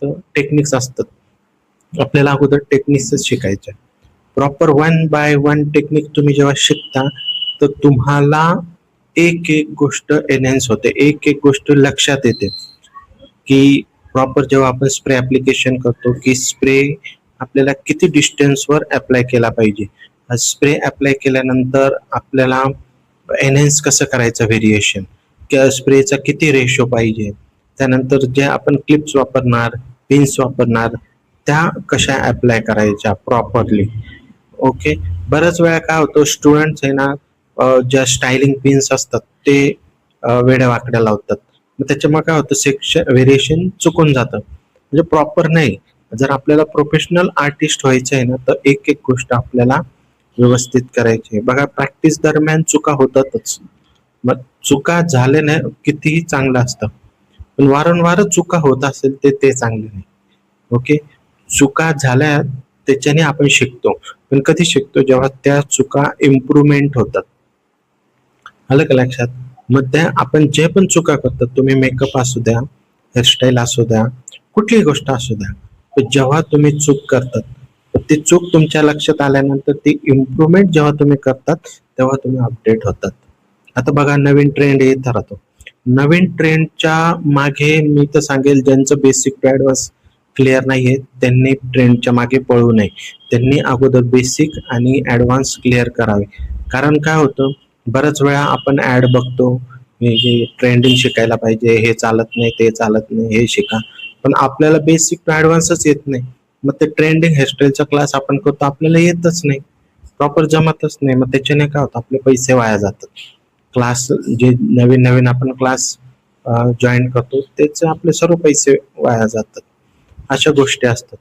असतं, टेक्निक्स असतात. आपल्याला अगोदर टेक्निक्सच शिकायचे. प्रॉपर 1 बाय 1 टेक्निक तुम्ही जेव्हा शिकता तर तुम्हाला एक एक गोष्ट एनहान्स होते, एक एक गोष्ट लक्षात येते की प्रॉपर जेव्हा आपण स्प्रे ऍप्लिकेशन करतो की स्प्रे आपल्याला किती डिस्टन्सवर अप्लाय केला पाहिजे. स्प्रे अप्लाय केल्यानंतर आपल्याला एनहान्स कसं करायचं व्हेरिएशन, स्प्रेचा किती रेशो पाहिजे, त्यानंतर जे आपण क्लिप्स वापरणार, पिन्स वापरणार, त्या कशा अप्लाय करायच्या प्रॉपरली. ओके. बऱ्याच वेळा काय होतं, स्टुडंट्स आहे ना ज्या स्टायलिंग पिन्स असतात ते वेड्या वाकड्या लावतात. मग त्याच्यामुळे काय होतं, सेक्शन व्हेरिएशन चुकून जातं, म्हणजे प्रॉपर नाही. जर आपल्याला प्रोफेशनल आर्टिस्ट व्हायचं आहे ना तर एक एक गोष्ट आपल्याला व्यवस्थित करायची आहे. बघा, प्रॅक्टिस दरम्यान चुका होतातच. मग चुका झाल्या नाही कितीही चांगलं असतं, पण वारंवार चुका होत असेल ते चांगले नाही. ओके. चुका झाल्या त्याच्याने आपण शिकतो, पण कधी शिकतो जेव्हा त्या चुका इम्प्रुव्हमेंट होतात. आलं का लक्षात? मग त्या आपण जे पण चुका करतात, तुम्ही मेकअप असू द्या, हेअरस्टाईल असू द्या, कुठलीही गोष्ट असू द्या, तर जेव्हा तुम्ही चूक करतात तर ती चूक तुमच्या लक्षात आल्यानंतर ती इम्प्रुव्हमेंट जेव्हा तुम्ही करतात तेव्हा तुम्ही अपडेट होतात. आता बघा, नवीन ट्रेंड येत राहतो. नवीन ट्रेंडच्या मागे मी तर सांगेल, ज्यांचं बेसिक टू ऍडव्हान्स क्लिअर नाहीये त्यांनी ट्रेंडच्या मागे पळू नये. त्यांनी अगोदर बेसिक आणि ऍडव्हान्स क्लिअर करावे. कारण काय होतं, बऱ्याच वेळा आपण ऍड बघतो, हे ट्रेंडिंग शिकायला पाहिजे, हे चालत नाही, ते चालत नाही, हे शिका, पण आपल्याला बेसिक टू ऍडव्हान्सच येत नाही. मग ते ट्रेंडिंग हेअरस्टाईलचा क्लास आपण करतो, आपल्याला येतच नाही, प्रॉपर जमतच नाही. मग त्याच्याने काय होतं, आपले पैसे वाया जातात. क्लास जे नवीन नवीन आपण क्लास जॉईन करतो त्याचे आपले सर्व पैसे वाया जातात. अशा गोष्टी असतात.